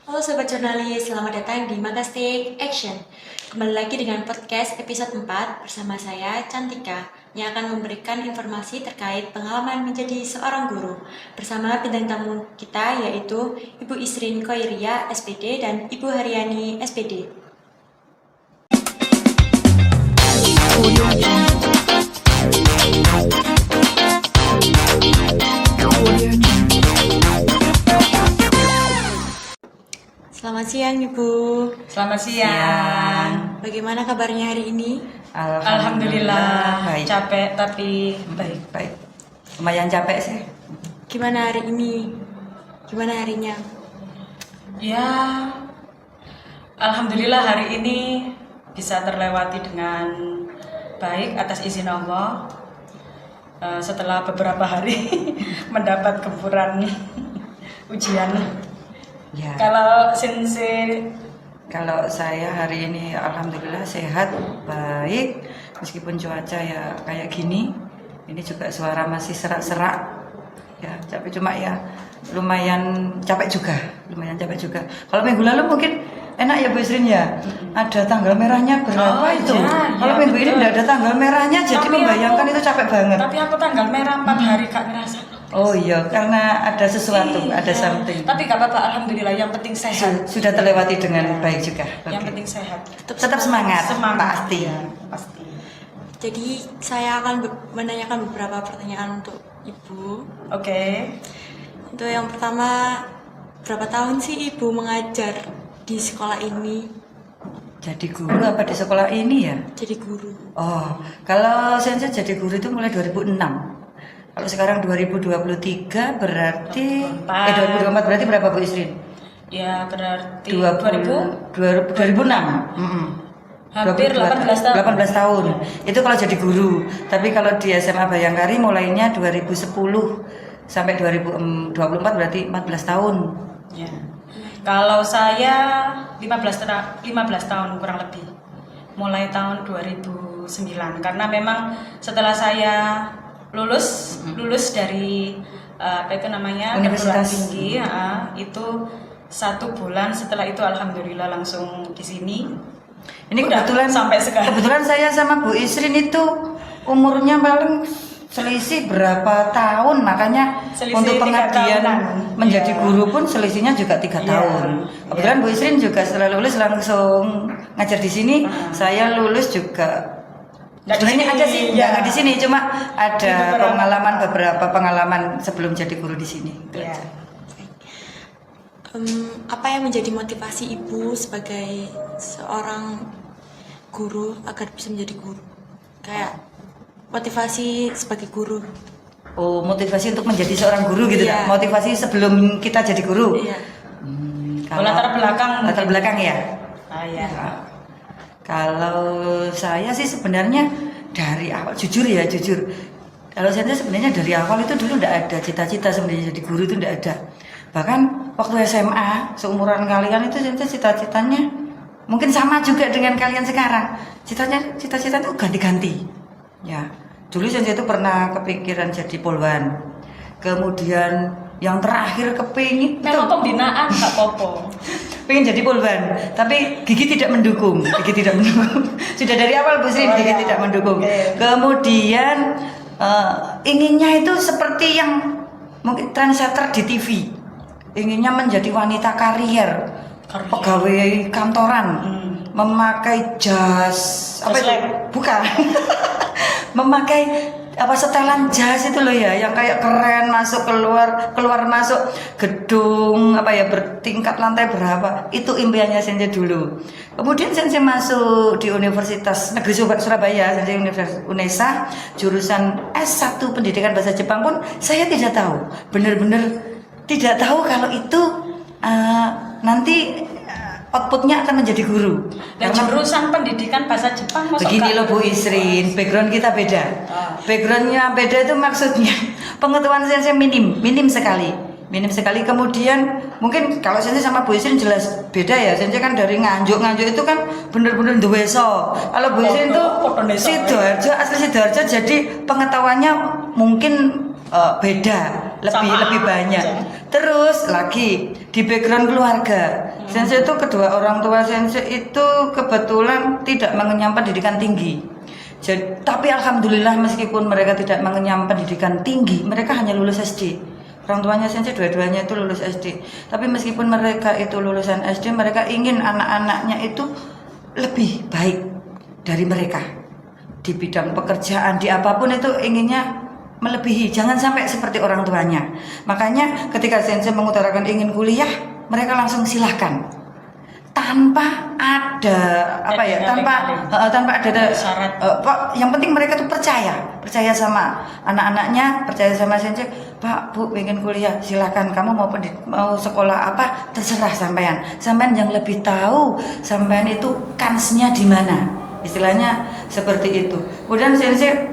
Halo Sobat Jurnalis, selamat datang di Magastik Action. Kembali lagi dengan podcast episode 4 bersama saya, Cantika, yang akan memberikan informasi terkait pengalaman menjadi seorang guru. Bersama bintang tamu kita yaitu Ibu Isrin Koiria, SPD, dan Ibu Haryani, SPD. Selamat siang Ibu. Selamat siang. Bagaimana kabarnya hari ini? Alhamdulillah. Baik. Capek tapi baik. Baik. Lumayan capek sih. Gimana hari ini? Gimana harinya? Ya, alhamdulillah hari ini bisa terlewati dengan baik atas izin Allah. Setelah beberapa hari mendapat gempuran ujian. Ya. Kalau Sensei Kalau saya hari ini alhamdulillah sehat, baik. Meskipun cuaca ya kayak gini, ini juga suara masih serak-serak. Ya, capek cuma ya lumayan capek juga. Kalau minggu lalu mungkin enak ya Bu Isrin ya. Ada tanggal merahnya berapa Oh, itu? iya, Kalau iya, minggu ini betul. udah ada tanggal merahnya, jadi Tapi membayangkan itu capek banget. Tapi aku tanggal merah 4 hari Kak ngerasa. Oh iya, karena ada sesuatu, Iya. ada something. Tapi gak apa-apa, alhamdulillah. Yang penting sehat. Sudah terlewati dengan baik juga. Yang Oke. penting sehat. Tetap semangat, pasti. Ya, pasti. Jadi saya akan menanyakan beberapa pertanyaan untuk Ibu. Oke. Untuk yang pertama, berapa tahun sih Ibu mengajar di sekolah ini? Jadi guru apa di sekolah ini ya? Jadi guru. Oh, kalau saya jadi guru itu mulai 2006. Kalau sekarang 2023 berarti 2024 berarti berapa Bu Isrin? Ya berarti 2006. Hampir 18 tahun. 18 tahun. Itu kalau jadi guru. Tapi kalau di SMA Bayangkari mulainya 2010 sampai 2024 berarti 14 tahun. Ya. Kalau saya 15 tahun kurang lebih. Mulai tahun 2009 karena memang setelah saya lulus dari apa itu namanya perguruan Universitas. tinggi itu 1 bulan setelah itu alhamdulillah langsung di sini. Ini Udah, kebetulan sampai sekarang. Kebetulan saya sama Bu Isrin itu umurnya paling selisih berapa tahun, makanya Selisih untuk 3 pengabdian tahunan. menjadi Iya. guru pun selisihnya juga 3 Iya. tahun. Kebetulan Bu Isrin juga setelah lulus langsung ngajar di sini. Saya lulus juga Nggak di sebenarnya sini, ada sih, iya. nggak di sini, cuma ada Di beberapa pengalaman sebelum jadi guru di sini. Itu Ya. aja. Apa yang menjadi motivasi Ibu sebagai seorang guru agar bisa menjadi guru? Kayak motivasi sebagai guru. Oh, motivasi untuk menjadi seorang guru gitu Iya. kan? Motivasi sebelum kita jadi guru. Iya. Kalau- Latar belakang Latar mungkin. belakang ya. Ya. Kalau saya sih sebenarnya dari awal jujur. Kalau saya sebenarnya dari awal itu dulu tidak ada cita-cita sebenarnya jadi guru itu tidak ada. Bahkan waktu SMA seumuran kalian itu saya cita-citanya mungkin sama juga dengan kalian sekarang. Cita-cita itu ganti-ganti. Ya, dulu saya itu pernah kepikiran jadi polwan. Kemudian yang terakhir kepingin Memang pembinaan Kak Popo. pengen jadi polwan, tapi gigi tidak mendukung. Sudah dari awal Bu Sri, Oh, gigi ya. tidak mendukung. Oke. Kemudian inginnya itu seperti yang mungkin trendsetter di TV. Inginnya menjadi wanita karier, pegawai kantoran, memakai jas apa itu? Jaslek. Bukan. Memakai setelan jas itu loh ya, yang kayak keren, masuk keluar masuk gedung bertingkat lantai berapa. Itu impiannya Sensei dulu. Kemudian Sensei masuk di Universitas Negeri Surabaya, Sensei Universitas UNESA, jurusan S1 Pendidikan Bahasa Jepang pun saya tidak tahu. Benar-benar tidak tahu kalau itu nanti outputnya akan menjadi guru. Dan jurusan pendidikan bahasa Jepang masuk Begini loh Bu Isrin, background kita beda. Backgroundnya beda itu maksudnya pengetahuan saya minim sekali. Kemudian mungkin kalau saya sama Bu Isrin jelas beda ya. Saya kan dari Nganjuk itu kan bener-bener duweso. Kalau Bu Isrin tuh Sidoarjo, asli Sidoarjo, jadi pengetahuannya mungkin beda, Sama lebih banyak. aja. Terus lagi di background keluarga, Sensei itu kedua orang tua Sensei itu kebetulan tidak mengenyam pendidikan tinggi. Jadi, tapi alhamdulillah meskipun mereka tidak mengenyam pendidikan tinggi, mereka hanya lulus SD. Orang tuanya Sensei dua-duanya itu lulus SD. Tapi meskipun mereka itu lulusan SD, mereka ingin anak-anaknya itu lebih baik dari mereka di bidang pekerjaan, di apapun itu inginnya melebihi, jangan sampai seperti orang tuanya. Makanya ketika Sensei mengutarakan ingin kuliah, mereka langsung silahkan tanpa ada tanpa ada syarat. Yang penting mereka tuh percaya sama anak-anaknya, percaya sama Sensei. Pak, Bu, pengen kuliah, silahkan. Kamu mau sekolah apa, terserah sampean yang lebih tahu sampean itu kansnya di mana, istilahnya seperti itu. Kemudian Sensei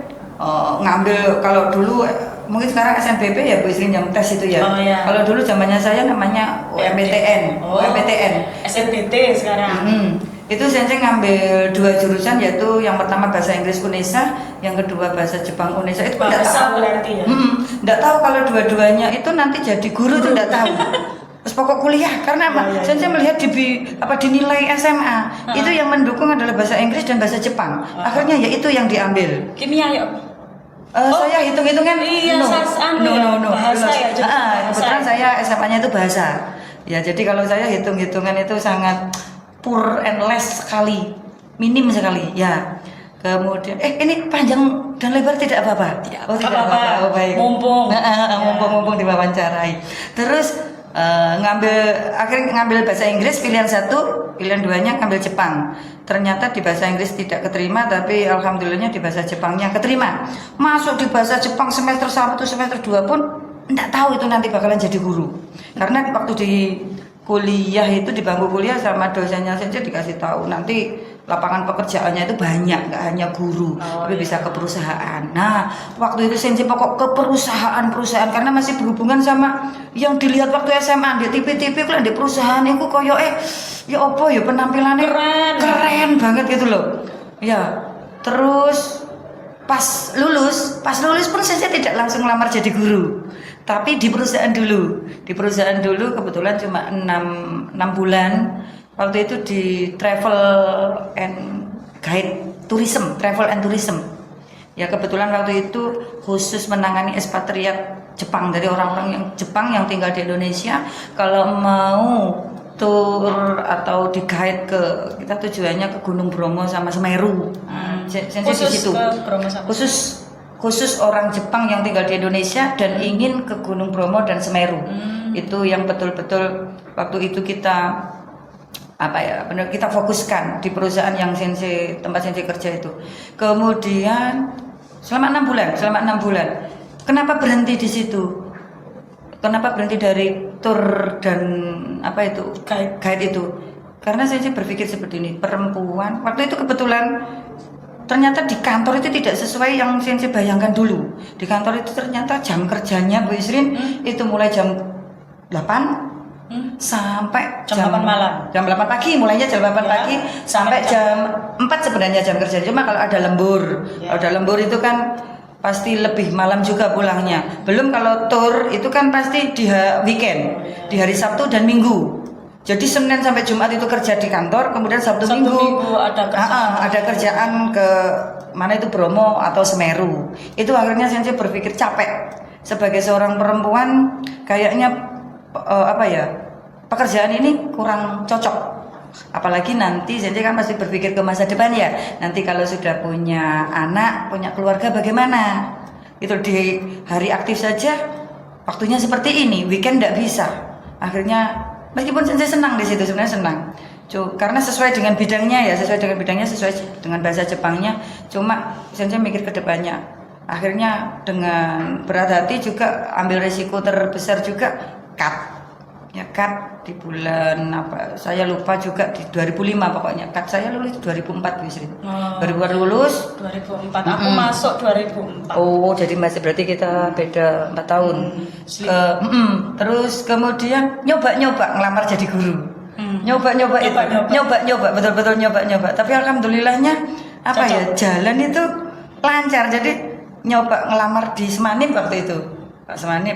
ngambil, kalau dulu mungkin sekarang SNBP ya Bu Isrin yang tes itu ya. Oh, iya. Kalau dulu zamannya saya namanya UMPTN. SNBT sekarang. Itu Sensei ngambil 2 jurusan, yaitu yang pertama bahasa Inggris UNESA, yang kedua bahasa Jepang UNESA. Itu enggak tahu berarti ya. Enggak tahu kalau dua-duanya itu nanti jadi guru itu enggak tahu. Terus pokok kuliah karena apa? Sensei melihat di nilai SMA itu yang mendukung adalah bahasa Inggris dan bahasa Jepang. Akhirnya ya itu yang diambil. Kimia ya. Saya hitung-hitungan Iya, no. Bahasa ya, jadi bahasa. Kebetulan saya SMA-nya itu bahasa. Ya, jadi kalau saya hitung-hitungan itu sangat poor and less sekali, minim sekali. Ya. Kemudian ini panjang dan lebar tidak apa-apa. Tidak Tidak apa-apa. apa-apa. Oh, baik. Mumpung diwawancarai. Terus akhirnya ngambil bahasa Inggris pilihan 1, pilihan 2-nya ngambil Jepang. Ternyata di bahasa Inggris tidak keterima, tapi alhamdulillahnya di bahasa Jepangnya keterima. Masuk di bahasa Jepang semester 1, semester 2 pun enggak tahu itu nanti bakalan jadi guru. Karena waktu di kuliah itu, di bangku kuliah sama dosennya saja dikasih tahu nanti lapangan pekerjaannya itu banyak, nggak hanya guru, tapi bisa ke perusahaan. Nah, waktu itu Sensei pokok ke perusahaan karena masih berhubungan sama yang dilihat waktu SMA di TV-TV kan di perusahaan itu koyo ya opo ya penampilannya keren banget gitu loh. Ya, terus pas lulus pun Sensei tidak langsung lamar jadi guru. Tapi di perusahaan dulu. Di perusahaan dulu kebetulan cuma 6 bulan. Waktu itu di travel and tourism. Ya kebetulan waktu itu khusus menangani ekspatriat Jepang, dari orang-orang yang Jepang yang tinggal di Indonesia. Kalau mau tour atau di guide kita tujuannya ke Gunung Bromo sama Semeru. Sensei di situ. Khusus orang Jepang yang tinggal di Indonesia dan ingin ke Gunung Bromo dan Semeru. Itu yang betul-betul waktu itu kita kita fokuskan di perusahaan yang tempat Sensei kerja itu. Kemudian selama 6 bulan. Kenapa berhenti di situ? Kenapa berhenti dari tour dan guide itu? Karena Sensei berpikir seperti ini, perempuan waktu itu kebetulan ternyata di kantor itu tidak sesuai yang Sensei bayangkan dulu. Di kantor itu ternyata jam kerjanya Bu Isrin itu mulai jam 8 sampai jam 8 malam. Jam 8 pagi, mulainya jam 8 pagi sampai jam 4 sebenarnya jam kerja. Cuma kalau ada lembur, kalau ada lembur itu kan pasti lebih malam juga pulangnya. Belum kalau tour itu kan pasti di weekend, di hari Sabtu dan Minggu. Jadi Senin sampai Jumat itu kerja di kantor, kemudian Sabtu Minggu ada kerjaan ke mana itu Bromo atau Semeru. Itu akhirnya Sensei berpikir capek. Sebagai seorang perempuan kayaknya pekerjaan ini kurang cocok. Apalagi nanti Sensei kan masih berpikir ke masa depan ya. Nanti kalau sudah punya anak, punya keluarga bagaimana? Itu di hari aktif saja waktunya seperti ini, weekend tidak bisa. Akhirnya meskipun Sensei senang di situ, sebenarnya senang. Karena sesuai dengan bidangnya, sesuai dengan bahasa Jepangnya. Cuma Sensei mikir ke depannya. Akhirnya dengan berat hati juga ambil resiko terbesar juga cut di bulan saya lupa juga di 2005 pokoknya. Cut saya lulus 2004 Bu Isrin. 2004 lulus 2004 aku masuk 2004. Oh, jadi masih berarti kita beda 4 tahun. Terus kemudian nyoba ngelamar jadi guru. Nyoba betul-betul nyoba. Tapi alhamdulillahnya jalan itu lancar. Jadi nyoba ngelamar di Semanim waktu itu. Pak Semani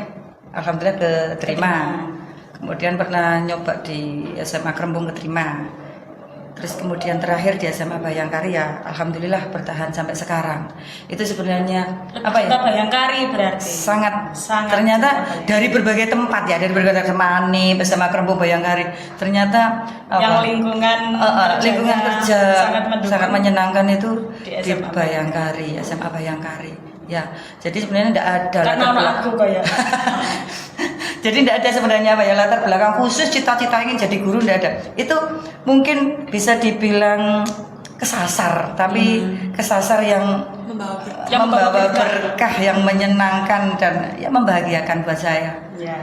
alhamdulillah keterima. Kemudian pernah nyoba di SMA Kerembung keterima. Terus kemudian terakhir di SMA Bayangkari alhamdulillah bertahan sampai sekarang. Itu sebenarnya Bayangkari berarti sangat ternyata dari berbagai tempat ya, dari berbagai tempat nih SMA Kerembung Bayangkari. Ternyata yang lingkungan kerja sangat menyenangkan itu di di Bayangkari, SMA Bayangkari. Ya, jadi sebenarnya tidak ada karena aku kayak jadi tidak ada sebenarnya latar belakang khusus cita-cita ingin jadi guru, tidak ada. Itu mungkin bisa dibilang kesasar, tapi kesasar yang membawa berkah, yang menyenangkan dan ya membahagiakan buat saya. Ya.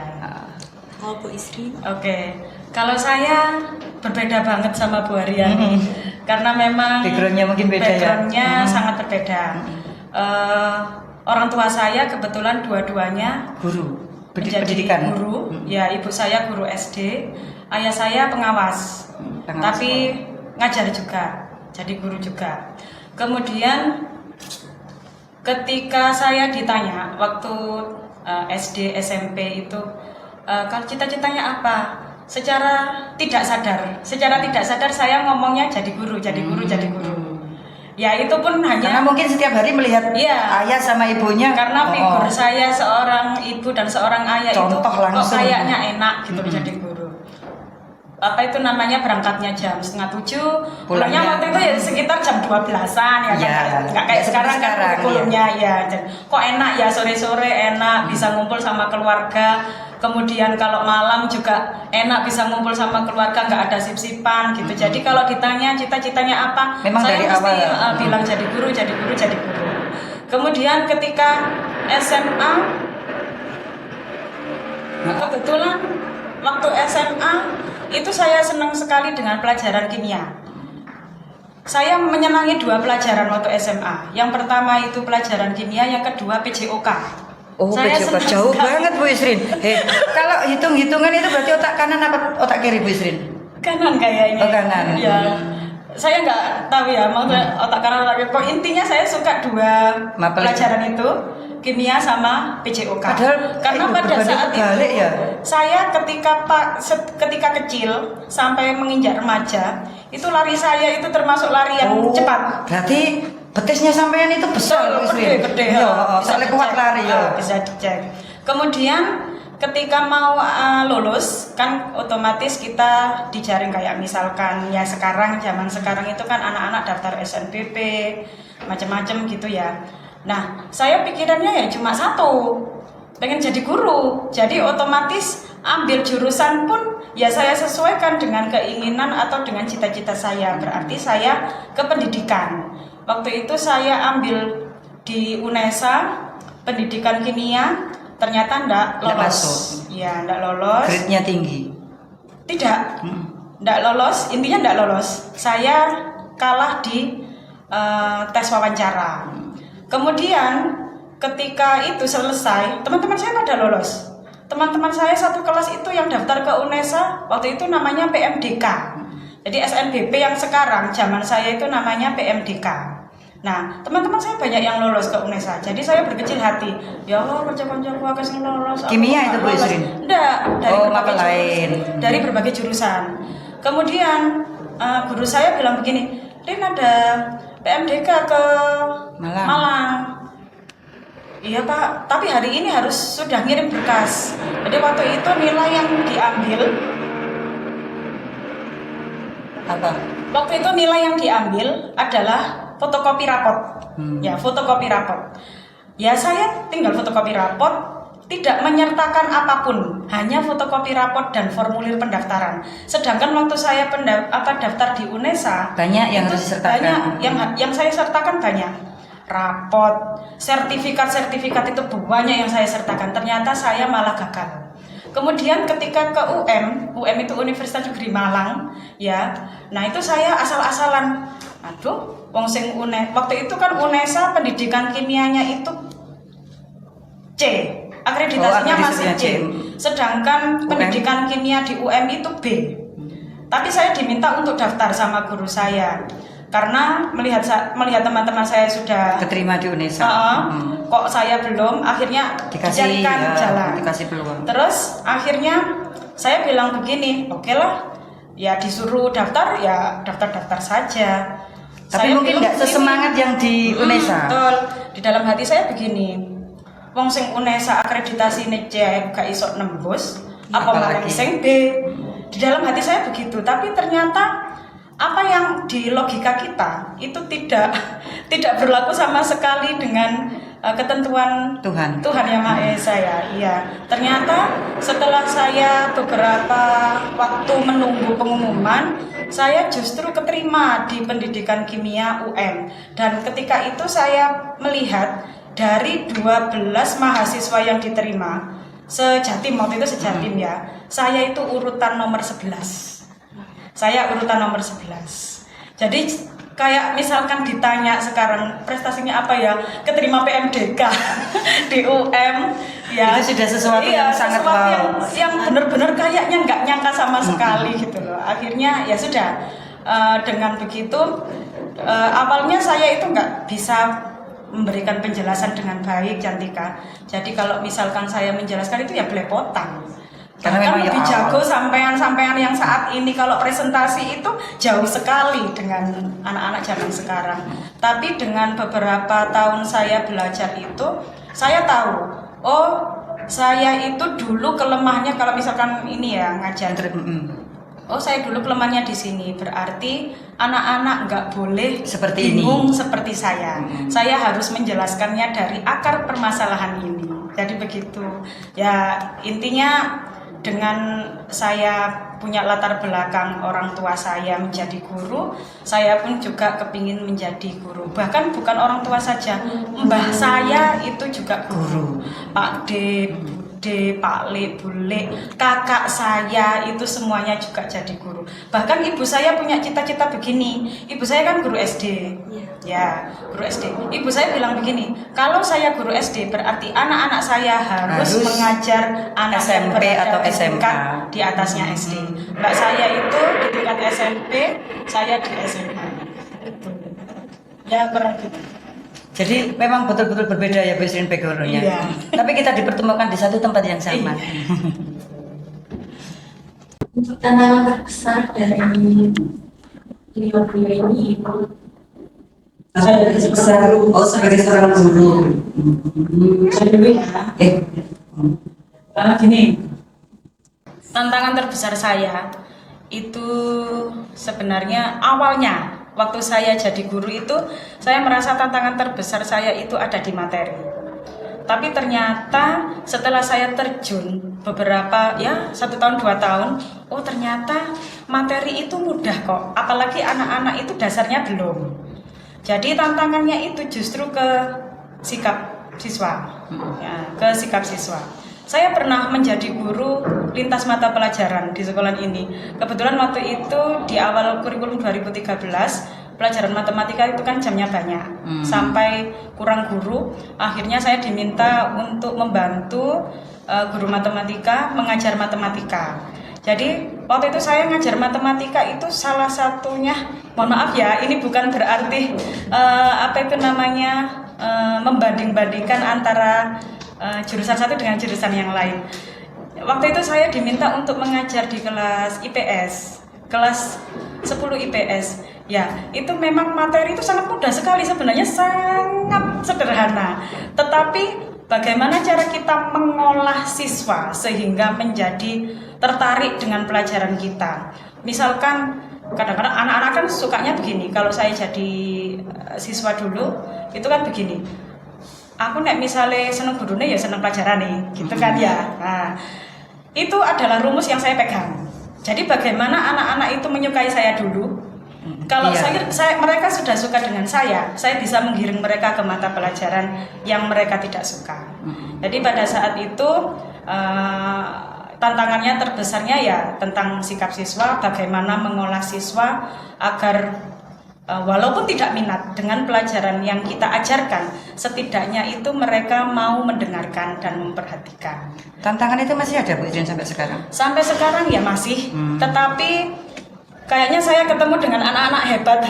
Bu Isrin. Oke. Kalau saya berbeda banget sama Bu Aryani karena memang backgroundnya mungkin beda backgroundnya sangat berbeda. Orang tua saya kebetulan dua-duanya guru. Pendidikan guru, ya ibu saya guru SD, ayah saya pengawas tapi ngajar juga, jadi guru juga. Kemudian ketika saya ditanya waktu SD SMP itu kalau cita-citanya apa, secara tidak sadar saya ngomongnya jadi guru. Ya itu pun hanya karena mungkin setiap hari melihat ayah sama ibunya, karena figur saya seorang ibu dan seorang ayah contoh itu langsung. kok kayaknya enak gitu jadi guru. Apa itu namanya, berangkatnya jam 6:30, pulangnya waktu itu ya sekitar jam 12-an ya, nggak kayak sekarang kan kurikulumnya ya. Kok enak ya, sore-sore enak bisa ngumpul sama keluarga. Kemudian kalau malam juga enak bisa ngumpul sama keluarga, nggak ada sip-sipan gitu. Jadi kalau ditanya cita-citanya apa, memang saya dari pasti awal bilang jadi guru. Kemudian ketika SMA, kebetulan waktu SMA itu saya senang sekali dengan pelajaran kimia. Saya menyenangi 2 pelajaran waktu SMA. Yang pertama itu pelajaran kimia, yang kedua PJOK. Saya jauh banget Bu Isrin. Kalau hitung-hitungan itu berarti otak kanan apa otak kiri Bu Isrin? Kanan kayaknya. Oh, kanan. Ya. Saya nggak tahu ya mau otak kanan otak kiri. Intinya saya suka 2 pelajaran itu, kimia sama PJOK. Karena pada saat itu saya ketika kecil sampai menginjak remaja, itu lari saya itu termasuk lari yang cepat. Berarti betisnya sampean itu besar, gede. Soalnya kuat lari ya. Bisa dicek. Kemudian ketika mau lulus kan otomatis kita dijaring, kayak misalkan ya zaman sekarang itu kan anak-anak daftar SNPP macam-macam gitu ya. Nah, saya pikirannya ya cuma satu, pengen jadi guru. Jadi otomatis ambil jurusan pun ya saya sesuaikan dengan keinginan atau dengan cita-cita saya. Berarti saya ke pendidikan. Waktu itu saya ambil di UNESA pendidikan kimia, ternyata enggak lolos. Ya, enggak lolos. Grade-nya tinggi. Tidak. Enggak lolos, intinya enggak lolos. Saya kalah di tes wawancara. Kemudian ketika itu selesai, teman-teman saya pada lolos. Teman-teman saya satu kelas itu yang daftar ke UNESA waktu itu namanya PMDK. Jadi SNBP yang sekarang zaman saya itu namanya PMDK. Nah, teman-teman saya banyak yang lolos ke UNESA. Jadi saya berkecil hati, ya Allah, kanca-kancaku akeh sing lolos. Kimia itu Bu Isrin? Enggak, dari lain. berbagai jurusan. Kemudian guru saya bilang begini, "Rin, ada PMDK ke Malang." Iya Pak, tapi hari ini harus sudah ngirim berkas. Jadi waktu itu nilai yang diambil apa? Waktu itu nilai yang diambil adalah fotokopi rapot. Ya, fotokopi rapot. Ya, saya tinggal fotokopi rapot, tidak menyertakan apapun, hanya fotokopi rapot dan formulir pendaftaran. Sedangkan waktu saya daftar di UNESA, banyak yang harus disertakan. Banyak yang saya sertakan banyak. Rapot, sertifikat itu banyak yang saya sertakan. Ternyata saya malah gagal. Kemudian ketika ke UM itu Universitas Negeri Malang, ya. Nah, itu saya asal-asalan. Aduh, wong sing waktu itu kan UNESA pendidikan kimianya itu C, akreditasinya masih C. Sedangkan pendidikan kimia di UM itu B. Tapi saya diminta untuk daftar sama guru saya. Karena melihat teman-teman saya sudah Keterima di UNESA. kok saya belum, akhirnya dicarikan jalan. Dikasih peluang. Terus akhirnya saya bilang begini, oke lah, ya disuruh daftar ya daftar saja. Tapi Saya mungkin bilang nggak sesemangat yang di UNESA. Betul. Di dalam hati saya begini, wong sing UNESA akreditasi cek gak iso nembus, apa malah sing B. Di dalam hati saya begitu, tapi ternyata apa yang di logika kita itu tidak berlaku sama sekali dengan ketentuan Tuhan Yang Maha Esa ya. Iya. Ternyata setelah saya beberapa waktu menunggu pengumuman, saya justru keterima di pendidikan kimia UM. Dan ketika itu saya melihat dari 12 mahasiswa yang diterima sejatim, waktu itu sejatim ya, saya itu urutan nomor 11. Saya urutan nomor 11. Jadi kayak misalkan ditanya sekarang prestasinya apa ya, keterima PMDK di UM ya. Itu sudah sesuatu yang sangat wow. Yang benar-benar kayaknya nggak nyangka sama sekali gitu loh. Akhirnya ya sudah, dengan begitu awalnya saya itu nggak bisa memberikan penjelasan dengan baik, Cantika. Jadi kalau misalkan saya menjelaskan itu ya belepotan. Karena Bahkan memang lebih ya jago sampean yang saat ini kalau presentasi itu jauh sekali dengan anak-anak zaman sekarang. Tapi dengan beberapa tahun saya belajar itu, saya tahu, oh saya itu dulu kelemahannya kalau misalkan ini ya ngajar. Oh saya dulu kelemahannya di sini, berarti anak-anak nggak boleh seperti bingung ini. Seperti saya. Saya harus menjelaskannya dari akar permasalahan ini. Jadi begitu. Ya intinya dengan saya punya latar belakang orang tua saya menjadi guru, saya pun juga kepingin menjadi guru. Bahkan bukan orang tua saja, mbah saya itu juga guru. Pak D, Bude, Pak Le, Bule, kakak saya itu semuanya juga jadi guru. Bahkan ibu saya punya cita-cita begini. Ibu saya kan guru SD. Ya, guru SD. Ibu saya bilang begini, kalau saya guru SD berarti anak-anak saya harus mengajar anak SMP atau SMA di atasnya SD. Mbak saya itu di tingkat SMP, saya di SMA. Ya, kurang gitu. Jadi memang betul-betul berbeda ya Bu Srin background-nya. Iya. Tapi kita dipertemukan di satu tempat yang sama. Untuk tantangan terbesar dari beliau ini sebagai seorang guru. Saya dulu ya. Gini, tantangan terbesar saya itu sebenarnya awalnya waktu saya jadi guru itu saya merasa tantangan terbesar saya itu ada di materi. Tapi ternyata setelah saya terjun beberapa 1 tahun 2 tahun, oh ternyata materi itu mudah kok. Apalagi anak-anak itu dasarnya belum. Jadi tantangannya itu justru ke sikap siswa, ke sikap siswa. Saya pernah menjadi guru lintas mata pelajaran di sekolah ini. Kebetulan waktu itu di awal kurikulum 2013, pelajaran matematika itu kan jamnya banyak, sampai kurang guru. Akhirnya saya diminta untuk membantu guru matematika mengajar matematika. Jadi waktu itu saya ngajar matematika itu salah satunya, mohon maaf ya, ini bukan berarti membanding-bandingkan antara jurusan satu dengan jurusan yang lain. Waktu itu saya diminta untuk mengajar di kelas IPS, kelas 10 IPS. Ya, itu memang materi itu sangat mudah sekali sebenarnya, sangat sederhana. Tetapi bagaimana cara kita mengolah siswa sehingga menjadi tertarik dengan pelajaran kita. Misalkan kadang-kadang anak-anak kan sukanya begini, kalau saya jadi siswa dulu itu kan begini, aku nek misalnya seneng gurune ya seneng pelajaran nih, gitu kan ya. Nah, itu adalah rumus yang saya pegang. Jadi bagaimana anak-anak itu menyukai saya dulu. Kalau mereka sudah suka dengan saya bisa menggiring mereka ke mata pelajaran yang mereka tidak suka. Jadi pada saat itu tantangannya terbesarnya ya tentang sikap siswa, bagaimana mengolah siswa agar walaupun tidak minat dengan pelajaran yang kita ajarkan, setidaknya itu mereka mau mendengarkan dan memperhatikan. Tantangan itu masih ada Bu Irin sampai sekarang? Sampai sekarang ya masih, tetapi kayaknya saya ketemu dengan anak-anak hebat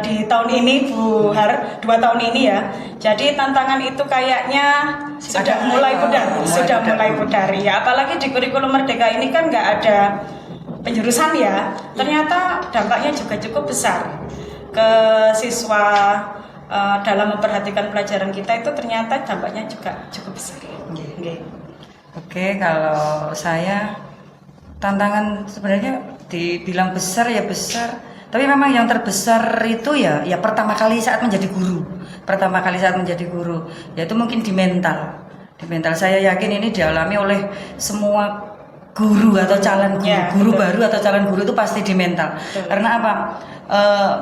di tahun ini Bu Har, 2 tahun ini ya. Jadi tantangan itu kayaknya sudah mulai pudar ya. Apalagi di kurikulum Merdeka ini kan nggak ada penjurusan ya. Ternyata dampaknya juga cukup besar ke siswa dalam memperhatikan pelajaran kita, itu ternyata dampaknya juga cukup besar. Oke, kalau saya tantangan sebenarnya dibilang besar ya besar, tapi memang yang terbesar itu ya pertama kali saat menjadi guru, yaitu mungkin di mental. Saya yakin ini dialami oleh semua guru atau calon guru, Ya, guru betul. baru atau calon guru itu pasti di mental. Betul. Karena apa?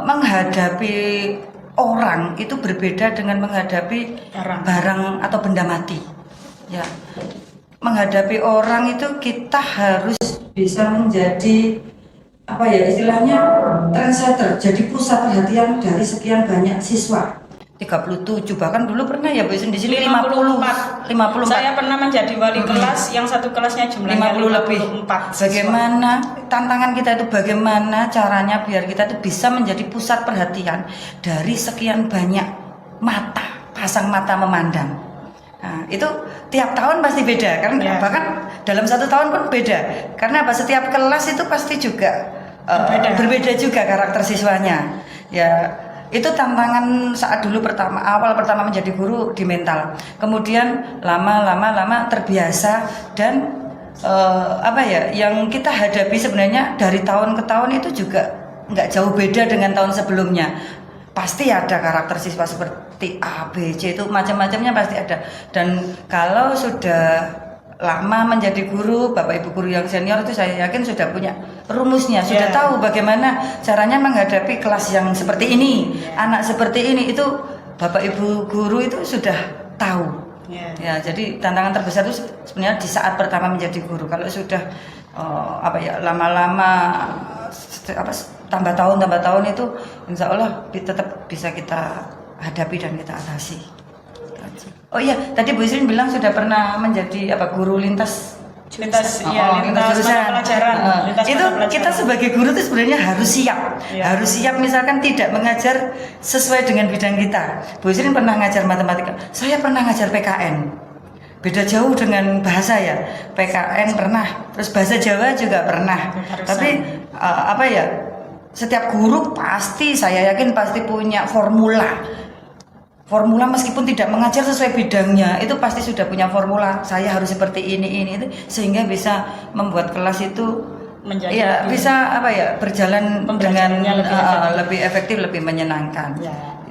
Menghadapi orang itu berbeda dengan menghadapi barang atau benda mati. Ya, menghadapi orang itu kita harus bisa menjadi apa ya istilahnya trendsetter, jadi pusat perhatian dari sekian banyak siswa. 37 bahkan dulu pernah ya Bu Isin di sini 54. Saya pernah menjadi wali kelas yang satu kelasnya jumlahnya 50 lebih. 54 siswa. Bagaimana tantangan kita itu, bagaimana caranya biar kita itu bisa menjadi pusat perhatian dari sekian banyak mata, pasang mata memandang. Nah, itu tiap tahun pasti beda kan, bahkan dalam 1 tahun pun beda. Karena apa? Setiap kelas itu pasti juga berbeda juga karakter siswanya. Ya, itu tantangan saat dulu awal pertama menjadi guru di mental. Kemudian lama terbiasa dan yang kita hadapi sebenarnya dari tahun ke tahun itu juga nggak jauh beda dengan tahun sebelumnya. Pasti ada karakter siswa seperti A, B, C, itu macam-macamnya pasti ada. Dan kalau sudah lama menjadi guru, Bapak Ibu guru yang senior itu saya yakin sudah punya rumusnya, sudah tahu bagaimana caranya menghadapi kelas yang seperti ini, anak seperti ini, itu Bapak Ibu guru itu sudah tahu. Ya, jadi tantangan terbesar itu sebenarnya di saat pertama menjadi guru. Kalau sudah lama-lama tambah tahun itu insya Allah tetap bisa kita hadapi dan kita atasi. Oh iya, tadi Bu Isrin bilang sudah pernah menjadi guru lintas lintas jurusan. pelajaran. Itu kita sebagai guru itu sebenarnya harus siap. Harus siap misalkan tidak mengajar sesuai dengan bidang kita. Bu Isrin pernah ngajar matematika, saya pernah ngajar PKN. Beda jauh dengan bahasa ya. PKN pernah, terus bahasa Jawa juga pernah. Tapi setiap guru saya yakin pasti punya formula meskipun tidak mengajar sesuai bidangnya, itu pasti sudah punya formula. Saya harus seperti ini itu, sehingga bisa membuat kelas itu menjadi berjalan dengan lebih efektif, lebih menyenangkan.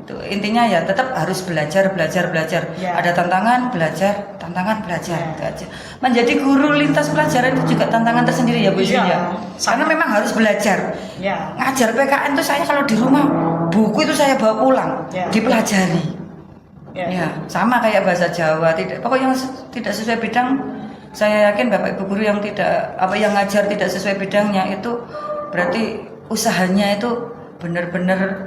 Itu intinya ya tetap harus belajar. Ada tantangan belajar. Itu aja. Menjadi guru lintas pelajaran itu juga tantangan tersendiri ya Bu Isin ya. Karena memang harus belajar. Ngajar PKN itu saya kalau di rumah buku itu saya bawa pulang, dipelajari. Ya, sama kayak bahasa Jawa, pokoknya yang tidak sesuai bidang, saya yakin Bapak Ibu guru yang yang ngajar tidak sesuai bidangnya itu berarti usahanya itu benar-benar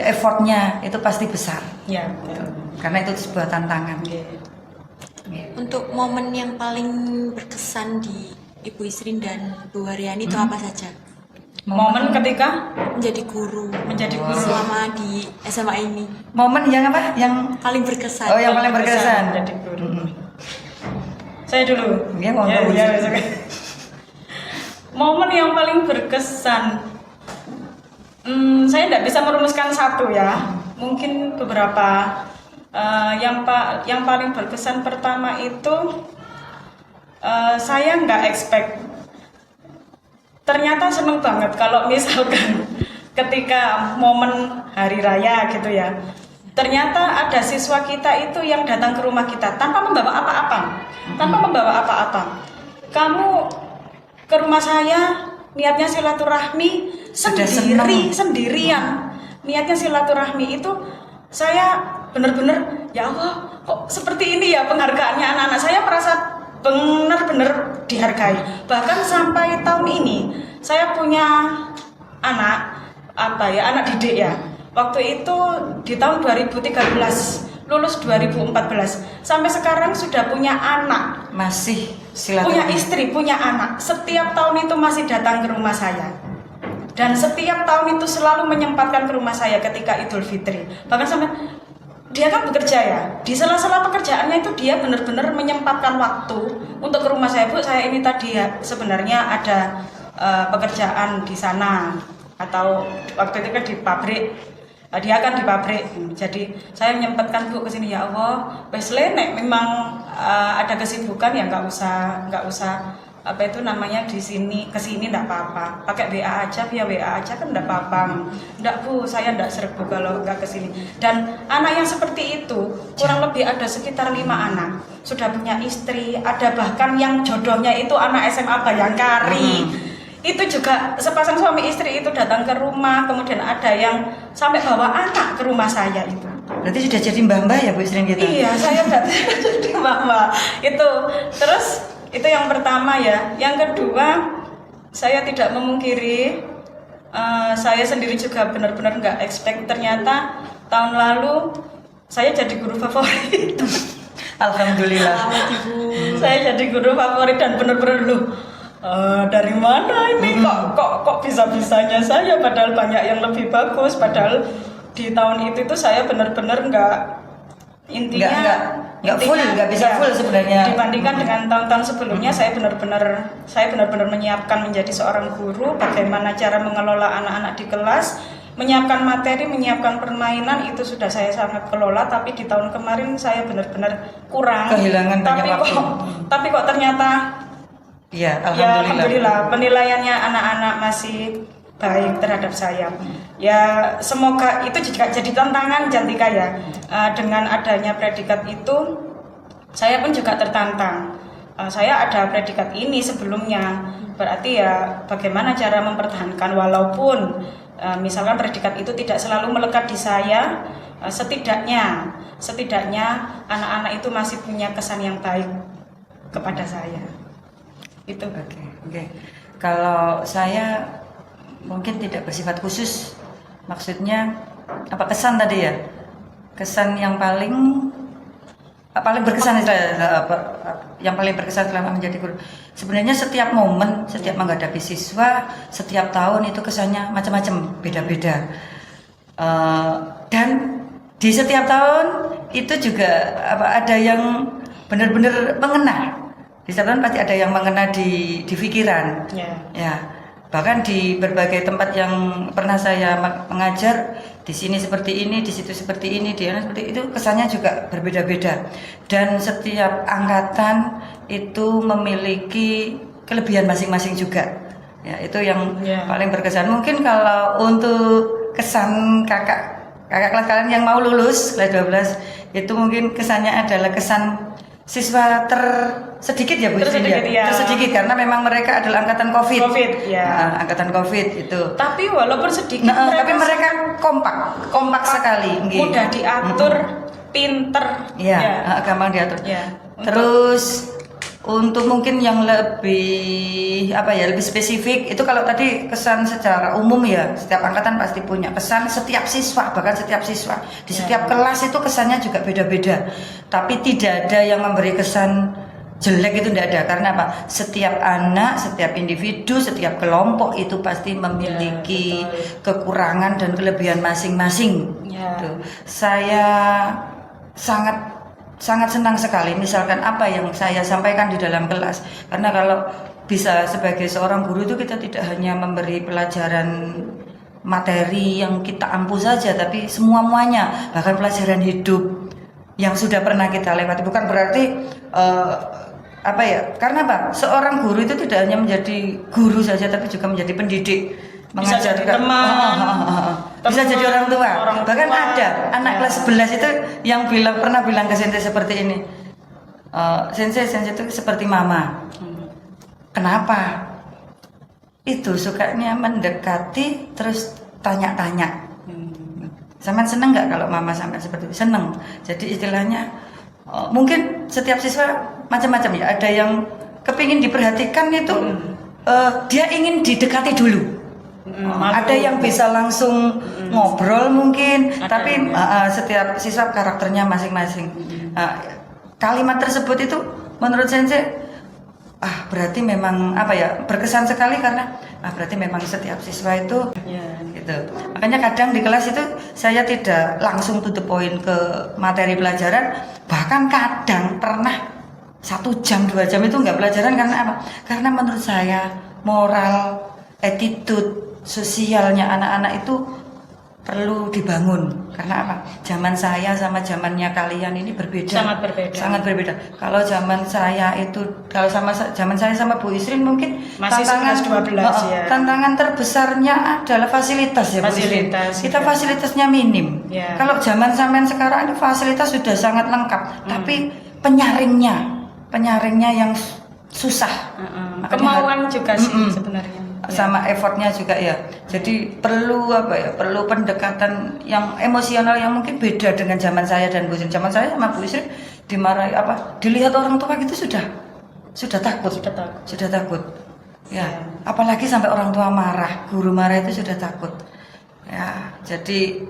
effortnya itu pasti besar. Karena itu sebuah tantangan. Untuk momen yang paling berkesan di Ibu Isrin dan Bu Haryani itu apa saja? Momen ketika menjadi guru selama di SMA ini. Momen yang apa? Yang paling berkesan. Oh, yang paling berkesan. Menjadi guru. Saya dulu. Momen yang paling berkesan. Saya tidak bisa merumuskan satu ya. Mungkin beberapa. Yang paling berkesan pertama itu saya nggak expect. Ternyata seneng banget kalau misalkan ketika momen hari raya gitu ya, ternyata ada siswa kita itu yang datang ke rumah kita tanpa membawa apa-apa. Kamu ke rumah saya niatnya silaturahmi sendirian. Niatnya silaturahmi itu saya benar-benar ya Allah, kok seperti ini ya penghargaannya anak-anak. Saya merasa benar-benar dihargai. Bahkan sampai tahun ini saya punya anak didik ya. Waktu itu di tahun 2013 lulus 2014 sampai sekarang sudah punya anak, masih silaturahmi, punya istri, punya anak. Setiap tahun itu masih datang ke rumah saya. Dan setiap tahun itu selalu menyempatkan ke rumah saya ketika Idul Fitri. Bahkan sampai dia kan bekerja ya, di sela-sela pekerjaannya itu dia benar-benar menyempatkan waktu untuk ke rumah saya. Bu, saya ini tadi ya sebenarnya ada pekerjaan di sana, atau waktu itu kan di pabrik. Dia kan di pabrik, jadi saya menyempatkan Bu ke sini. Ya Allah, wes nek memang ada kesibukan ya nggak usah apa itu namanya di sini ke sini enggak apa-apa, pakai WA aja, via WA aja kan enggak apa-apa. Enggak Bu, saya enggak serbu kalau enggak ke sini. Dan anak yang seperti itu kurang lebih ada sekitar 5 anak, sudah punya istri, ada bahkan yang jodohnya itu anak SMA Bayangkari. Itu juga sepasang suami istri itu datang ke rumah, kemudian ada yang sampai bawa anak ke rumah saya itu. Berarti sudah jadi mbah-mbah ya Bu Sri kita? Iya, saya udah jadi mama. Itu terus itu yang pertama ya. Yang kedua, saya tidak memungkiri, saya sendiri juga benar-benar nggak expect, ternyata tahun lalu saya jadi guru favorit. Alhamdulillah. Saya jadi guru favorit dan benar-benar loh. Dari mana ini kok bisa-bisanya saya, padahal banyak yang lebih bagus, padahal di tahun itu tuh saya benar-benar nggak full, nggak bisa full sebenarnya. Dibandingkan dengan tahun-tahun sebelumnya, saya benar-benar menyiapkan menjadi seorang guru, bagaimana cara mengelola anak-anak di kelas, menyiapkan materi, menyiapkan permainan, itu sudah saya sangat kelola. Tapi di tahun kemarin saya benar-benar kurang, kehilangan banyak waktu. Tapi kok ternyata ya alhamdulillah penilaiannya anak-anak masih baik terhadap saya. Ya semoga itu juga jadi tantangan Cantika ya. Dengan adanya predikat itu, saya pun juga tertantang. Saya ada predikat ini sebelumnya, berarti ya bagaimana cara mempertahankan, walaupun misalkan predikat itu tidak selalu melekat di saya, setidaknya anak-anak itu masih punya kesan yang baik kepada saya. Itu. Oke. Kalau saya mungkin tidak bersifat khusus, maksudnya apa kesan tadi ya, kesan yang paling berkesan, yang paling berkesan selama menjadi guru. Sebenarnya setiap momen, setiap menghadapi siswa, setiap tahun itu kesannya macam-macam, beda-beda. Dan di setiap tahun itu juga ada yang benar-benar mengena. Di setiap tahun pasti ada yang mengena di pikiran. Ya. Bahkan di berbagai tempat yang pernah saya mengajar, di sini seperti ini, di situ seperti ini, di sana seperti itu, kesannya juga berbeda-beda. Dan setiap angkatan itu memiliki kelebihan masing-masing juga. Ya, itu yang paling berkesan. Mungkin kalau untuk kesan kakak kelas kalian yang mau lulus kelas 12, itu mungkin kesannya adalah kesan siswa tersedikit ya Bu Sri ya? Tersedikit karena memang mereka adalah angkatan COVID ya. Angkatan COVID itu. Tapi walaupun sedikit, tapi mereka kompak sekali. Mudah diatur, pinter. Ya. Gampang diatur. Ya. Terus untuk mungkin yang lebih lebih spesifik itu, kalau tadi kesan secara umum ya, setiap angkatan pasti punya kesan, setiap siswa, bahkan setiap siswa di setiap kelas itu kesannya juga beda-beda. Tapi tidak ada yang memberi kesan jelek, itu tidak ada. Karena apa? Setiap anak, setiap individu, setiap kelompok itu pasti memiliki kekurangan dan kelebihan masing-masing. Tuh. Saya sangat senang sekali misalkan apa yang saya sampaikan di dalam kelas, karena kalau bisa sebagai seorang guru itu kita tidak hanya memberi pelajaran materi yang kita ampuh saja, tapi semuanya, bahkan pelajaran hidup yang sudah pernah kita lewati. Bukan berarti karena seorang guru itu tidak hanya menjadi guru saja, tapi juga menjadi pendidik, bisa jadi teman, bisa jadi orang tua. Bahkan ada anak kelas 11 itu yang pernah bilang ke Sensei seperti ini, Sensei itu seperti mama. Kenapa? Itu sukanya mendekati terus tanya-tanya. Sampean seneng nggak kalau mama sampean seperti itu? Seneng. Jadi istilahnya mungkin setiap siswa macam-macam ya. Ada yang kepingin diperhatikan itu, dia ingin didekati dulu. Ada yang bisa langsung ngobrol mungkin, tapi setiap siswa karakternya masing-masing. Kalimat tersebut itu menurut Sensei berarti memang apa ya, berkesan sekali karena berarti memang setiap siswa itu gitu. Makanya kadang di kelas itu saya tidak langsung to the point ke materi pelajaran, bahkan kadang pernah 1 jam 2 jam itu nggak pelajaran. Karena apa? Karena menurut saya moral, attitude, sosialnya anak-anak itu perlu dibangun. Karena apa? Zaman saya sama zamannya kalian ini berbeda. Sangat berbeda. Kalau zaman saya itu, kalau sama zaman saya sama Bu Isrin mungkin masih tantangan 12 ya. Tantangan terbesarnya adalah fasilitas ya, Bu Isrin. Kita fasilitasnya minim. Ya. Kalau zaman sampean sekarang ini fasilitas sudah sangat lengkap, tapi penyaringnya yang susah. Kemauan juga sih sebenarnya. Sama effortnya juga ya. Jadi perlu perlu pendekatan yang emosional yang mungkin beda dengan zaman saya dan Bu Isrin. Zaman saya sama Bu Isrin dimarahi dilihat orang tua gitu sudah takut. Ya, apalagi sampai orang tua marah, guru marah itu sudah takut. Ya, jadi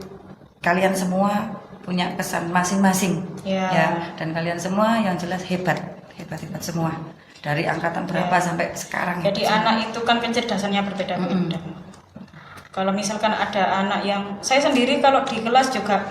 kalian semua punya kesan masing-masing. Ya, dan kalian semua yang jelas hebat semua. Dari angkatan berapa sampai sekarang. Jadi anak itu kan kecerdasannya berbeda-beda. Kalau misalkan ada anak yang, saya sendiri kalau di kelas juga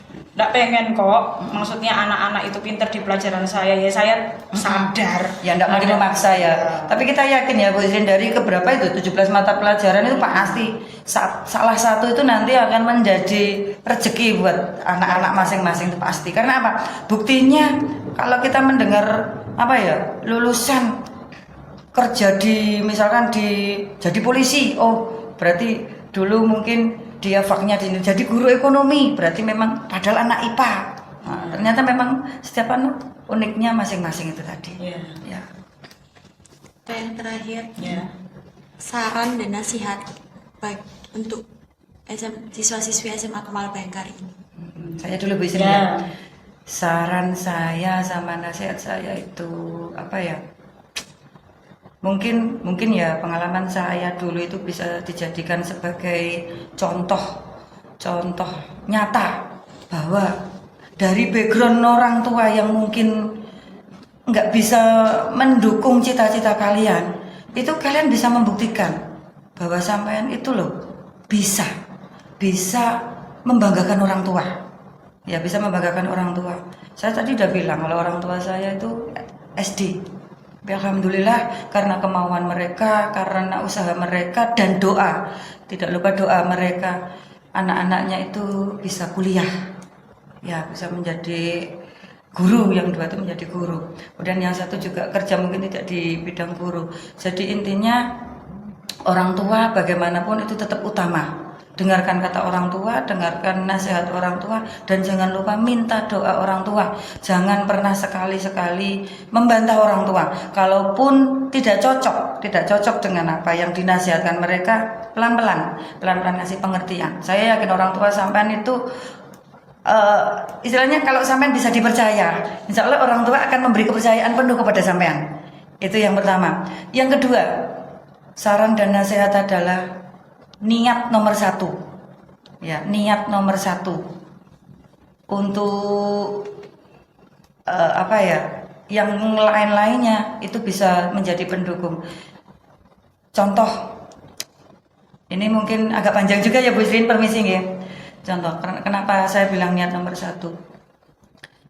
tidak pengen kok, maksudnya anak-anak itu pintar di pelajaran saya, ya saya sadar. Ya tidak mau memaksa ya. Tapi kita yakin ya Bu Isrin, dari keberapa itu 17 mata pelajaran itu pasti salah satu itu nanti akan menjadi rezeki buat anak-anak masing-masing itu pasti. Karena apa? Buktinya kalau kita mendengar lulusan kerja misalkan jadi polisi, berarti dulu mungkin dia faknya jadi guru ekonomi, berarti memang padahal anak IPA. Ternyata memang setiap uniknya masing-masing itu tadi. Ya. Yang terakhir, saran dan nasihat untuk siswa-siswi SMA Kemal Bayangkari ini. Saya dulu Bu Isrin ya. Saran saya sama nasihat saya itu mungkin ya pengalaman saya dulu itu bisa dijadikan sebagai contoh nyata bahwa dari background orang tua yang mungkin nggak bisa mendukung cita-cita kalian, itu kalian bisa membuktikan bahwa sampean itu loh bisa membanggakan orang tua. Ya, bisa membanggakan orang tua. Saya tadi udah bilang kalau orang tua saya itu SD. Alhamdulillah karena kemauan mereka, karena usaha mereka dan doa. Tidak lupa doa mereka, anak-anaknya itu bisa kuliah. Ya, bisa menjadi guru, yang dua itu menjadi guru. Kemudian yang satu juga kerja mungkin tidak di bidang guru. Jadi intinya orang tua bagaimanapun itu tetap utama. Dengarkan kata orang tua, dengarkan nasihat orang tua, dan jangan lupa minta doa orang tua. Jangan pernah sekali-sekali membantah orang tua. Kalaupun tidak cocok dengan apa yang dinasihatkan mereka, pelan-pelan ngasih pengertian. Saya yakin orang tua sampean itu istilahnya kalau sampean bisa dipercaya, insya Allah orang tua akan memberi kepercayaan penuh kepada sampean. Itu yang pertama. Yang kedua, saran dan nasihat adalah niat nomor 1. Ya, niat nomor 1 untuk yang lain-lainnya itu bisa menjadi pendukung. Contoh, ini mungkin agak panjang juga ya Bu Isrin, permisi ya. Contoh, kenapa saya bilang niat nomor 1?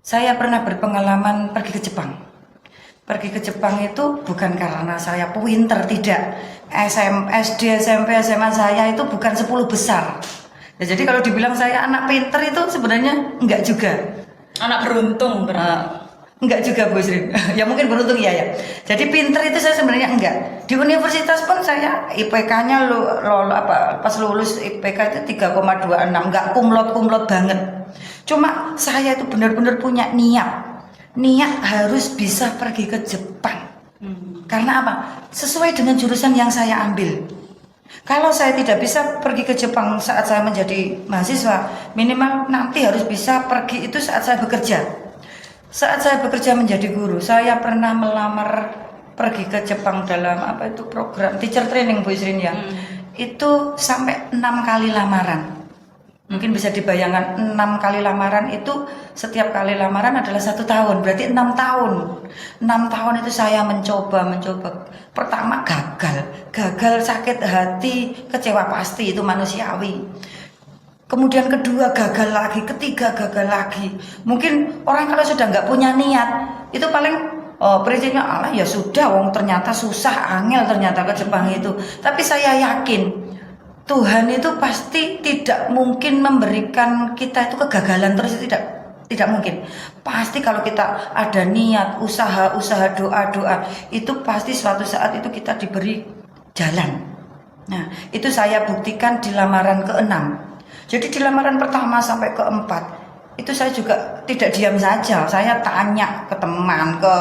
Saya pernah berpengalaman pergi ke Jepang. Pergi ke Jepang itu bukan karena saya pinter, tidak. SD, SMP, SMA saya itu bukan 10 besar. Ya, jadi kalau dibilang saya anak pinter itu sebenarnya enggak juga. Anak beruntung enggak juga Bu Isrin. Ya mungkin beruntung ya. Jadi pinter itu saya sebenarnya enggak. Di universitas pun saya IPK-nya pas lulus IPK itu 3,26, enggak kumlot banget. Cuma saya itu benar-benar punya niat harus bisa pergi ke Jepang. Karena apa? Sesuai dengan jurusan yang saya ambil. Kalau saya tidak bisa pergi ke Jepang saat saya menjadi mahasiswa, minimal nanti harus bisa pergi itu saat saya bekerja. Saat saya bekerja menjadi guru, saya pernah melamar pergi ke Jepang dalam program teacher training Bu Isrin ya. Itu sampai 6 kali lamaran. Mungkin bisa dibayangkan 6 kali lamaran itu, setiap kali lamaran adalah 1 tahun, berarti 6 tahun. 6 tahun itu saya mencoba. Pertama gagal sakit hati, kecewa pasti, itu manusiawi. Kemudian kedua gagal lagi, ketiga gagal lagi. Mungkin orang kalau sudah nggak punya niat, itu paling prinsipnya Allah ya sudah, wong ternyata susah, angel ternyata ke Jepang itu. Tapi saya yakin Tuhan itu pasti tidak mungkin memberikan kita itu kegagalan terus, itu tidak mungkin. Pasti kalau kita ada niat, usaha, doa, itu pasti suatu saat itu kita diberi jalan. Nah, itu saya buktikan di lamaran ke-6. Jadi di lamaran pertama sampai ke-4 itu saya juga tidak diam saja. Saya tanya ke teman, ke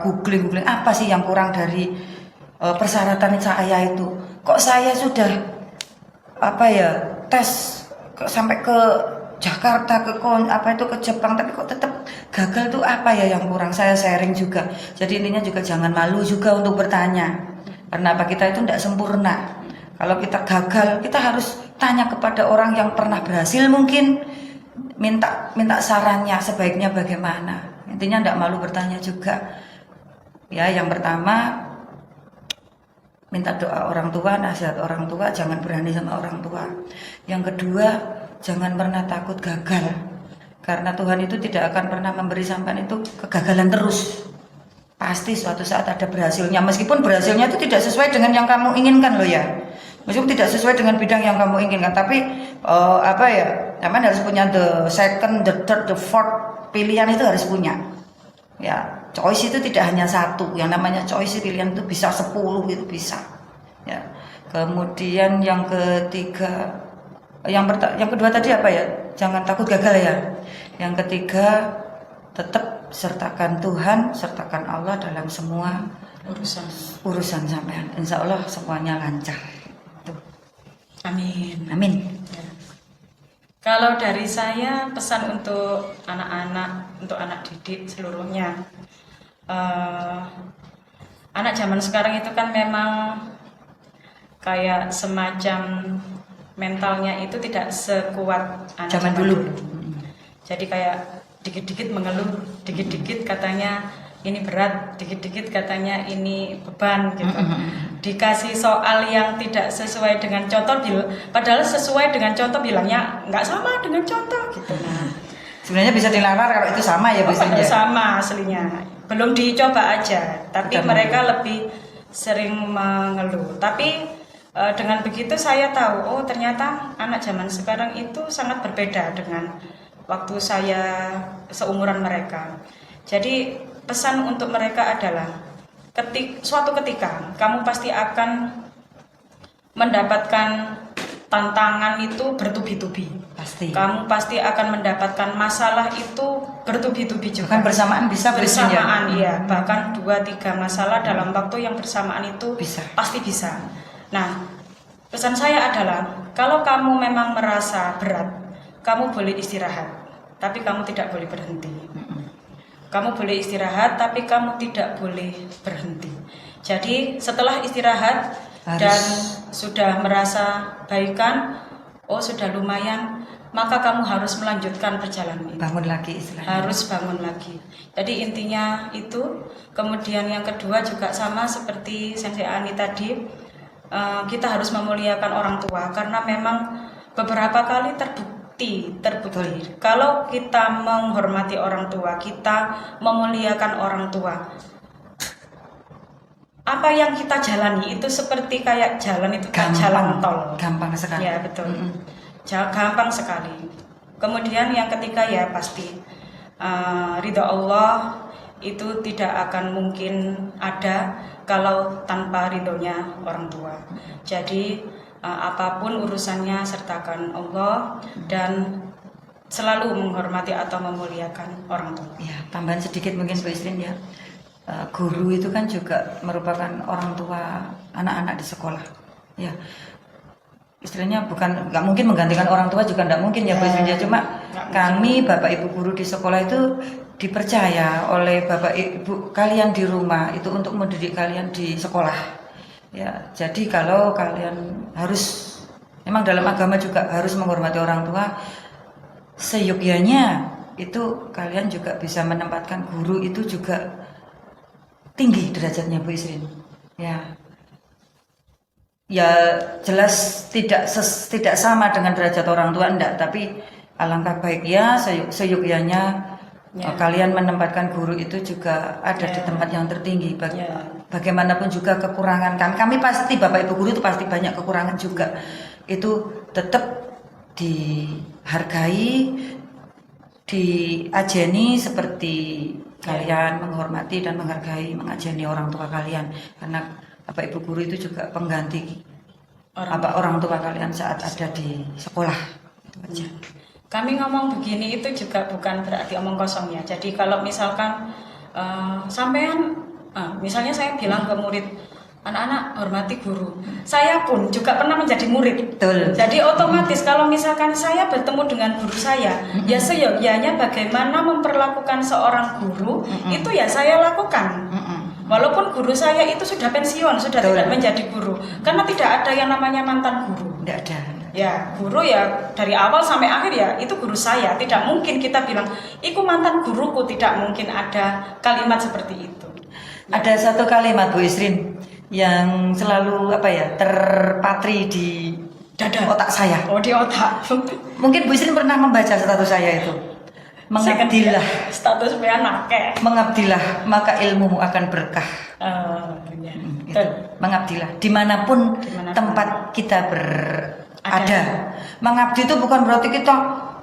googling apa sih yang kurang dari persyaratan saya itu. Kok saya sudah tes sampai ke Jakarta, ke Jepang, tapi kok tetap gagal tuh apa ya yang kurang. Saya sharing juga. Jadi intinya juga jangan malu juga untuk bertanya. Karena kita itu tidak sempurna. Kalau kita gagal, kita harus tanya kepada orang yang pernah berhasil, mungkin minta sarannya sebaiknya bagaimana. Intinya tidak malu bertanya juga. Ya, yang pertama minta doa orang tua, nasihat orang tua, jangan berani sama orang tua. Yang kedua, jangan pernah takut gagal. Karena Tuhan itu tidak akan pernah memberi sampean itu kegagalan terus. Pasti suatu saat ada berhasilnya, meskipun berhasilnya itu tidak sesuai dengan yang kamu inginkan loh ya. Meskipun tidak sesuai dengan bidang yang kamu inginkan, tapi sampean harus punya the second, the third, the fourth, pilihan itu harus punya. Ya, choice itu tidak hanya satu. Yang namanya choice pilihan itu bisa 10, itu bisa. Ya. Kemudian yang ketiga, yang kedua tadi apa ya? Jangan takut gagal ya. Yang ketiga, tetap sertakan Tuhan, sertakan Allah dalam semua urusan sampean. Insya Allah semuanya lancar. Tuh. Amin. Amin. Ya. Kalau dari saya pesan untuk anak-anak, untuk anak didik seluruhnya, anak zaman sekarang itu kan memang kayak semacam mentalnya itu tidak sekuat anak zaman dulu. Jadi kayak dikit-dikit mengeluh, dikit-dikit katanya ini berat, dikit-dikit katanya ini beban gitu. Dikasih soal yang tidak sesuai dengan contoh, padahal sesuai dengan contoh bilangnya nggak sama dengan contoh gitu. Nah, sebenarnya bisa dilarang kalau itu sama ya, Bu. Sama aslinya, belum dicoba aja, tapi mereka lebih sering mengeluh. Tapi dengan begitu saya tahu, oh ternyata anak zaman sekarang itu sangat berbeda dengan waktu saya seumuran mereka. Jadi pesan untuk mereka adalah suatu ketika kamu pasti akan mendapatkan tantangan itu bertubi-tubi. Pasti. Kamu pasti akan mendapatkan masalah itu bertubi-tubi juga. Kan bersamaan bisa bersamaan ya. Bahkan 2-3 masalah dalam waktu yang bersamaan itu bisa. Pasti bisa. Nah, pesan saya adalah kalau kamu memang merasa berat, kamu boleh istirahat, tapi kamu tidak boleh berhenti. Kamu boleh istirahat, tapi kamu tidak boleh berhenti. Jadi setelah istirahat dan sudah merasa baikan, oh sudah lumayan, maka kamu harus melanjutkan perjalanan itu. Bangun lagi istilahnya. Harus bangun lagi. Jadi intinya itu. Kemudian yang kedua juga sama seperti Sensei Ani tadi, kita harus memuliakan orang tua karena memang beberapa kali terbukti kalau kita menghormati orang tua, kita memuliakan orang tua, apa yang kita jalani itu seperti kayak jalan itu kayak jalan tol. Gampang sekali. Ya betul. Gampang sekali. Kemudian yang ketiga ya pasti ridha Allah itu tidak akan mungkin ada kalau tanpa ridhonya orang tua. Jadi apapun urusannya sertakan Allah dan selalu menghormati atau memuliakan orang tua. Ya, tambahan sedikit mungkin Bu Isrin ya. Guru itu kan juga merupakan orang tua anak-anak di sekolah. Ya. Istilahnya nggak mungkin menggantikan orang tua juga nggak mungkin ya Bu Isrin ya. Cuma kami Bapak Ibu guru di sekolah itu dipercaya oleh Bapak Ibu kalian di rumah itu untuk mendidik kalian di sekolah. Ya, jadi kalau kalian harus Memang dalam agama juga harus menghormati orang tua. Seyogyanya itu kalian juga bisa menempatkan guru itu juga tinggi derajatnya Bu Isrin. Ya jelas tidak sama dengan derajat orang tua enggak, tapi alangkah baiknya seyogyanya kalian menempatkan guru itu juga ada di tempat yang tertinggi. Bagaimanapun juga kekurangan kami pasti Bapak Ibu guru itu pasti banyak kekurangan juga, itu tetap dihargai, diajeni seperti kalian menghormati dan menghargai, mengajeni orang tua kalian, karena Bapak Ibu guru itu juga pengganti orang tua kalian saat ada di sekolah. Itu aja. Kami ngomong begini itu juga bukan berarti omong kosong ya. Jadi kalau misalkan misalnya saya bilang ke murid, anak-anak hormati guru. Saya pun juga pernah menjadi murid. Betul. Jadi otomatis kalau misalkan saya bertemu dengan guru saya, ya seyogyanya bagaimana memperlakukan seorang guru, itu ya saya lakukan. Walaupun guru saya itu sudah pensiun, sudah tidak menjadi guru, karena tidak ada yang namanya mantan guru. Tidak ada. Ya, guru ya dari awal sampai akhir ya itu guru saya. Tidak mungkin kita bilang, "Iku mantan guruku." Tidak mungkin ada kalimat seperti itu. Ada satu kalimat Bu Isrin yang selalu terpatri di Dada. otak saya. Oh, di otak. Mungkin Bu Isrin pernah membaca status saya itu. Mengabdilah, Status nake. mengabdilah maka ilmumu akan berkah. Gitu. Mengabdilah dimanapun tempat kita berada. Mengabdi itu bukan berarti kita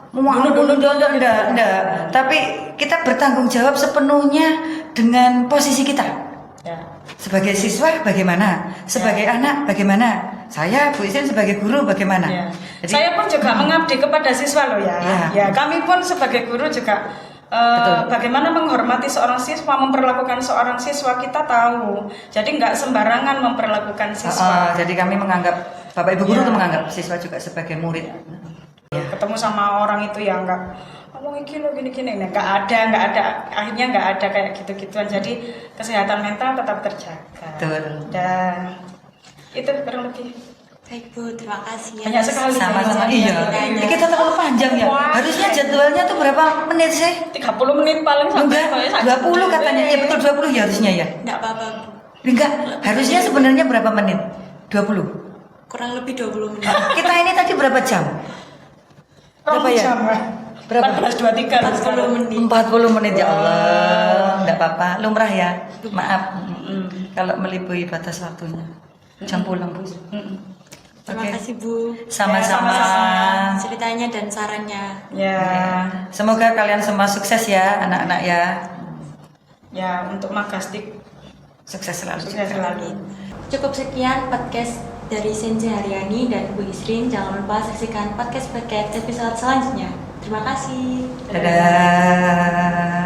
enggak. Tapi kita bertanggung jawab sepenuhnya dengan posisi kita. Sebagai siswa bagaimana? Sebagai anak bagaimana? Saya Bu Isrin sebagai guru bagaimana? Jadi, saya pun juga mengabdi kepada siswa loh ya. Ya, kami pun sebagai guru juga bagaimana menghormati seorang siswa, memperlakukan seorang siswa kita tahu. Jadi nggak sembarangan memperlakukan siswa. Jadi kami menganggap Bapak Ibu guru itu menganggap siswa juga sebagai murid. Ketemu sama orang itu ya nggak ngomong gini nggak ada, akhirnya nggak ada kayak gitu-gituan. Jadi kesehatan mental tetap terjaga. Betul. Dan itu kurang lebih. Baik Bu, terima kasih ya. Banyak sekali. Sama-sama. Iya. Kita terlalu panjang ya. Harusnya jadwalnya tuh berapa menit sih? 30 menit paling sampai. Enggak, 20 katanya. Ya betul 20 ya harusnya ya. Enggak apa-apa Bu. Enggak, harusnya sebenarnya berapa menit? 20. Kurang lebih 20 menit. Kita ini tadi berapa jam? Berapa ya? Berapa? 14.23. 40 menit. 40 menit ya Allah. Enggak apa-apa, lumrah ya. Maaf. Kalau melebihi batas waktunya. Jam pulang, Bu. Terima kasih Bu. Sama-sama. Ceritanya dan sarannya. Ya. Semoga kalian semua sukses ya, anak-anak ya. Ya, untuk Magastik Sukses selalu. sukses selalu. Cukup sekian podcast dari Senja Haryani dan Bu Isrin. Jangan lupa saksikan podcast episode selanjutnya. Terima kasih. Dadah.